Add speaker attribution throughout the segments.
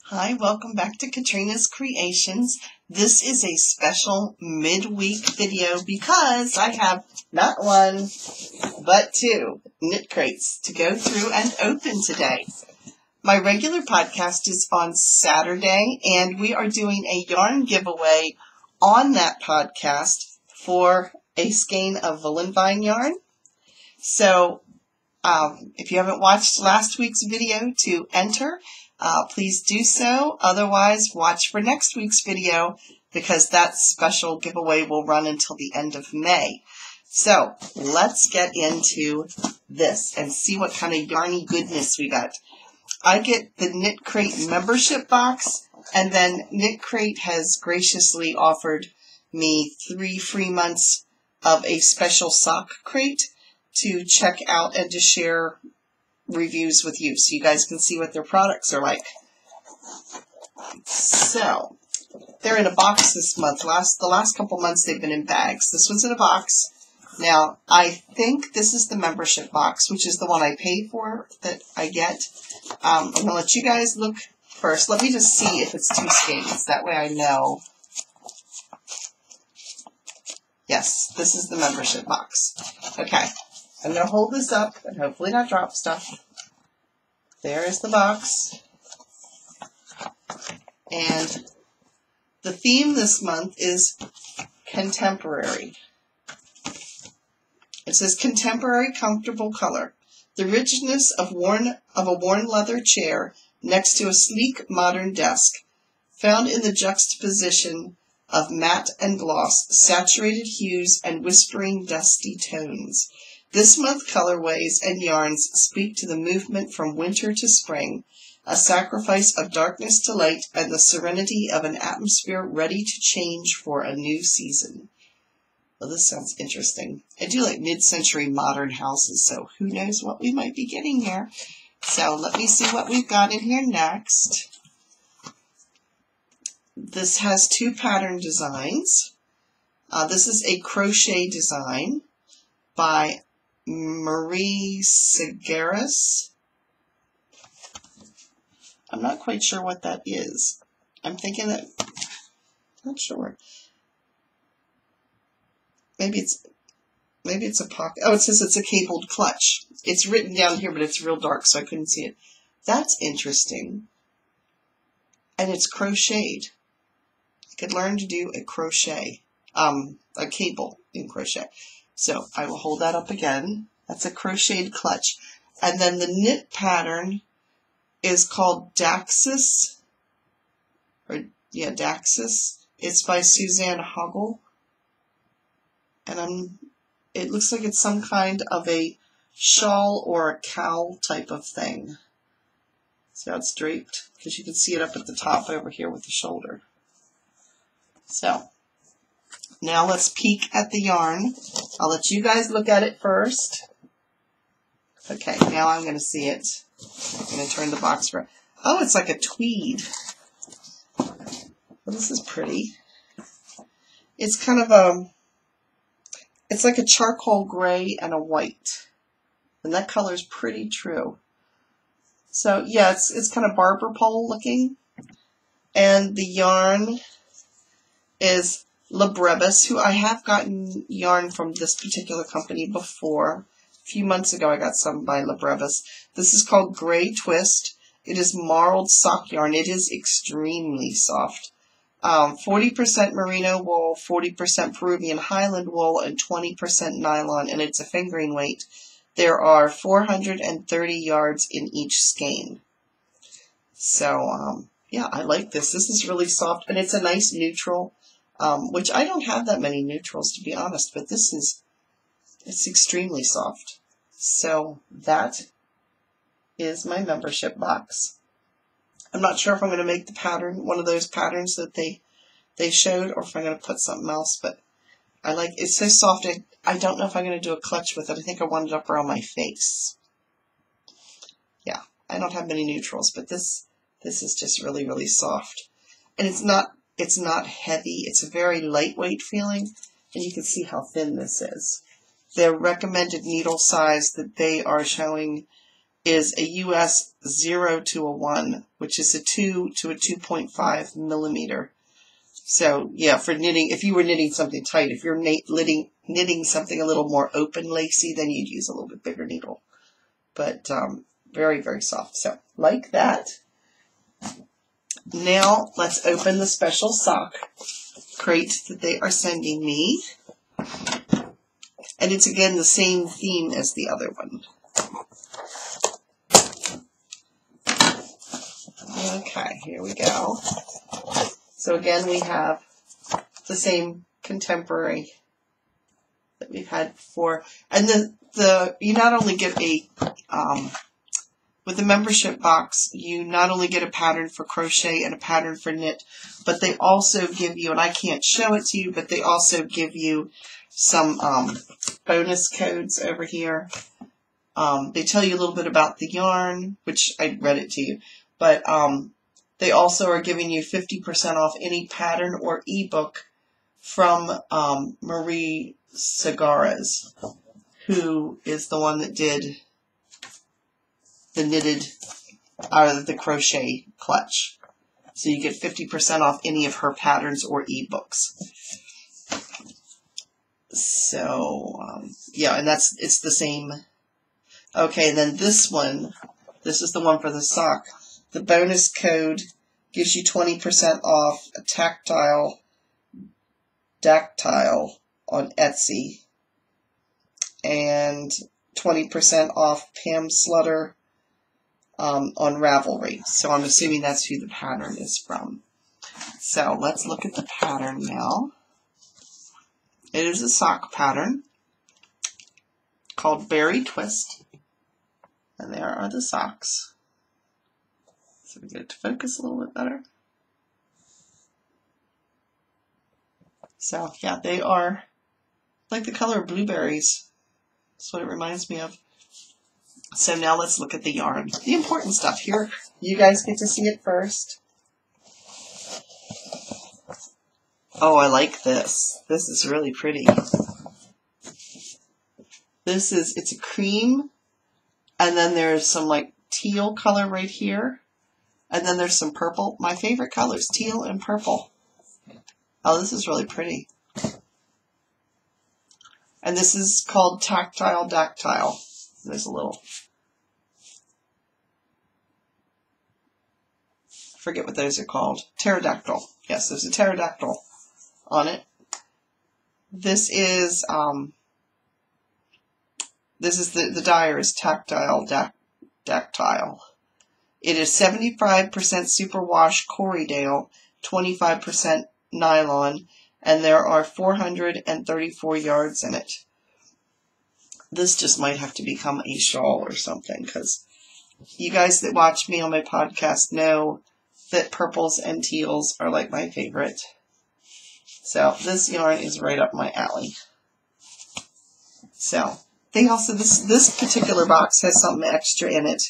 Speaker 1: Hi, welcome back to Katrina's Creations. This is a special midweek video because I have not one, but two knit crates to go through and open today. My regular podcast is on Saturday, and we are doing a yarn giveaway on that podcast for a skein of Woolen Vine yarn. So if you haven't watched last week's video to enter, please do so. Otherwise, watch for next week's video because that special giveaway will run until the end of May. So let's get into this and see what kind of yarny goodness we got. I get the Knit Crate membership box, and then Knit Crate has graciously offered me 3 free months of a special sock crate to check out and to share reviews with you so you guys can see what their products are like. So they're in a box this month. The last couple months they've been in bags. This one's in a box. Now I think this is the membership box, which is the one I pay for that I get. I'm going to let you guys look first. Let me just see if it's 2 skeins. That way I know. Yes, this is the membership box. Okay. I'm going to hold this up and hopefully not drop stuff. There is the box. And the theme this month is contemporary. It says contemporary comfortable color. The richness of a worn leather chair next to a sleek modern desk, found in the juxtaposition of matte and gloss, saturated hues, and whispering dusty tones. This month, colorways and yarns speak to the movement from winter to spring, a sacrifice of darkness to light, and the serenity of an atmosphere ready to change for a new season. Well, this sounds interesting. I do like mid-century modern houses, so who knows what we might be getting here. So let me see what we've got in here next. This has 2 pattern designs. This is a crochet design by Marie Segaris. I'm not quite sure what that is. I'm thinking that, not sure. Maybe it's a pocket. Oh, it says it's a cabled clutch. It's written down here, but it's real dark, so I couldn't see it. That's interesting. And it's crocheted. I could learn to do a crochet, a cable in crochet. So I will hold that up again. That's a crocheted clutch. And then the knit pattern is called Daxis. Daxis. It's by Suzanne Hoggle. And it looks like it's some kind of a shawl or a cowl type of thing. See how it's draped? Because you can see it up at the top over here with the shoulder. So now let's peek at the yarn. I'll let you guys look at it first. Okay, now I'm going to see it. I'm going to turn the box around. Oh, it's like a tweed. Well, this is pretty. It's kind of it's like a charcoal gray and a white. And that color is pretty true. So, yeah, it's kind of barber pole looking. And the yarn is La Brevis, who I have gotten yarn from this particular company before. A few months ago I got some by La Brevis. This is called Gray Twist. It is marled sock yarn. It is extremely soft. 40% merino wool, 40% Peruvian highland wool, and 20% nylon, and it's a fingering weight. There are 430 yards in each skein. So, yeah, I like this. This is really soft, and it's a nice neutral. Which I don't have that many neutrals, to be honest, but it's extremely soft. So that is my membership box. I'm not sure if I'm going to make the pattern, one of those patterns that they showed, or if I'm going to put something else, but I like, it's so soft, I don't know if I'm going to do a clutch with it. I think I want it up around my face. Yeah, I don't have many neutrals, but this is just really, really soft. And it's not heavy. It's a very lightweight feeling, and you can see how thin this is. Their recommended needle size that they are showing is a US 0 to a 1, which is a 2 to a 2.5 millimeter. So yeah, for knitting, if you were knitting something tight, if you're knitting something a little more open lacy, then you'd use a little bit bigger needle. But very, very soft. So like that. Now let's open the special sock crate that they are sending me. And it's again the same theme as the other one. Okay, here we go. So again, we have the same contemporary that we've had before. And you not only get a, with the membership box, you not only get a pattern for crochet and a pattern for knit, but they also give you, and I can't show it to you, but they also give you some bonus codes over here. They tell you a little bit about the yarn, which I read it to you, but they also are giving you 50% off any pattern or ebook from Marie Segarra's, who is the one that did the knitted, the crochet clutch. So you get 50% off any of her patterns or ebooks. So, yeah, and it's the same. Okay, and then this one, this is the one for the sock. The bonus code gives you 20% off a dactyl on Etsy, and 20% off Pam Slutter on Ravelry. So I'm assuming that's who the pattern is from. So let's look at the pattern now. It is a sock pattern called Berry Twist. And there are the socks. So we get it to focus a little bit better. So yeah, they are like the color of blueberries. That's what it reminds me of. So now let's look at the yarn. The important stuff here. You guys get to see it first. Oh, I like this. This is really pretty. It's a cream, and then there's some like teal color right here, and then there's some purple. My favorite colors, teal and purple. Oh, this is really pretty. And this is called Tactile Dactyl. There's a little, I forget what those are called. Pterodactyl. Yes, there's a pterodactyl on it. This is the dyer is Tactile Dactyl. It is 75% superwash Corriedale, 25% nylon, and there are 434 yards in it. This just might have to become a shawl or something, because you guys that watch me on my podcast know that purples and teals are like my favorite. So this yarn is right up my alley. So they also, this particular box has something extra in it.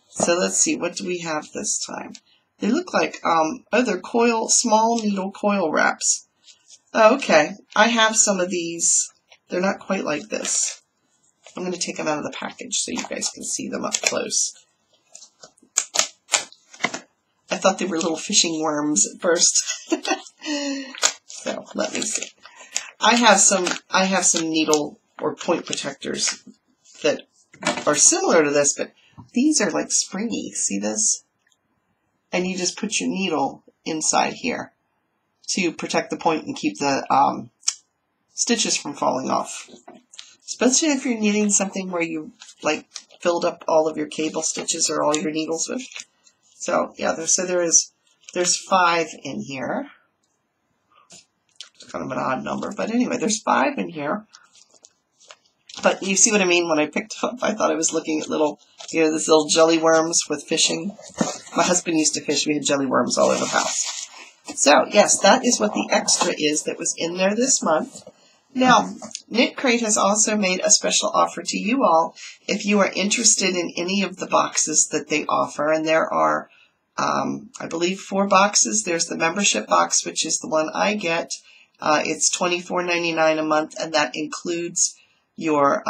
Speaker 1: So let's see, what do we have this time? They look like, they're small needle coil wraps. Oh, okay. I have some of these. They're not quite like this. I'm going to take them out of the package so you guys can see them up close. I thought they were little fishing worms at first. So let me see. I have some needle or point protectors that are similar to this, but these are like springy. See this? And you just put your needle inside here to protect the point and keep the stitches from falling off. Especially if you're knitting something where you like filled up all of your cable stitches or all your needles with. So yeah, there's 5 in here. It's kind of an odd number, but anyway, there's 5 in here. But you see what I mean? When I picked it up, I thought I was looking at little, these little jelly worms with fishing. My husband used to fish. We had jelly worms all over the house. So yes, that is what the extra is that was in there this month. Now, Knit Crate has also made a special offer to you all if you are interested in any of the boxes that they offer. And there are, I believe, 4 boxes. There's the membership box, which is the one I get. It's $24.99 a month, and that includes your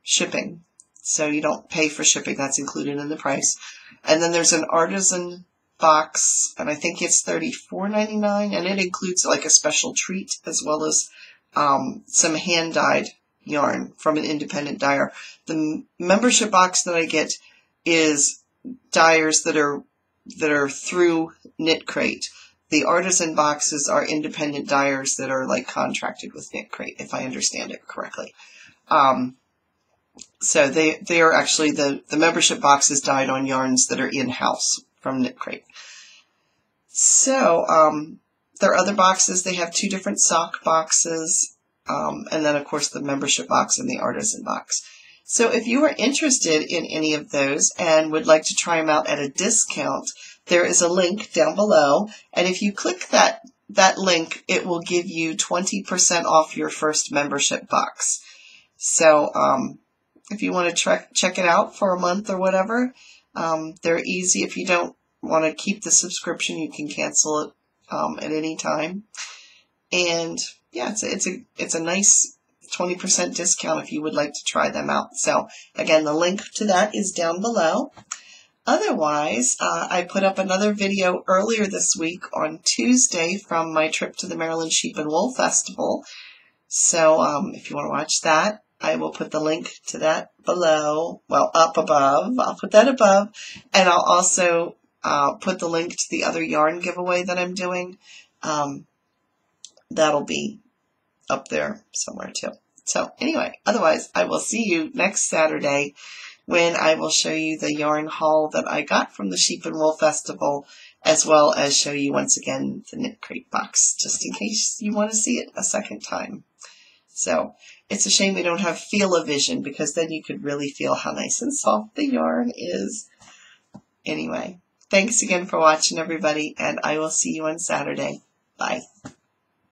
Speaker 1: shipping. So you don't pay for shipping. That's included in the price. And then there's an artisan box, and I think it's $34.99, and it includes like a special treat as well as some hand-dyed yarn from an independent dyer. The membership box that I get is dyers that are through Knit Crate. The artisan boxes are independent dyers that are like contracted with Knit Crate, if I understand it correctly. So they are actually, the membership box is dyed on yarns that are in-house from Knit Crate. So there are other boxes. They have 2 different sock boxes, and then of course the membership box and the artisan box. So if you are interested in any of those and would like to try them out at a discount, there is a link down below, and if you click that link, it will give you 20% off your first membership box. So if you want to check it out for a month or whatever, they're easy. If you don't want to keep the subscription, you can cancel it at any time. And yeah, it's a nice 20% discount if you would like to try them out. So again, the link to that is down below. Otherwise, I put up another video earlier this week on Tuesday from my trip to the Maryland Sheep and Wool Festival. So if you want to watch that, I will put the link to that below, well, up above. I'll put that above, and I'll also put the link to the other yarn giveaway that I'm doing. That'll be up there somewhere too. So anyway, otherwise, I will see you next Saturday when I will show you the yarn haul that I got from the Sheep and Wool Festival, as well as show you once again the Knit Crate box, just in case you want to see it a second time. So it's a shame we don't have Feel-O-Vision, because then you could really feel how nice and soft the yarn is. Anyway, thanks again for watching, everybody, and I will see you on Saturday. Bye.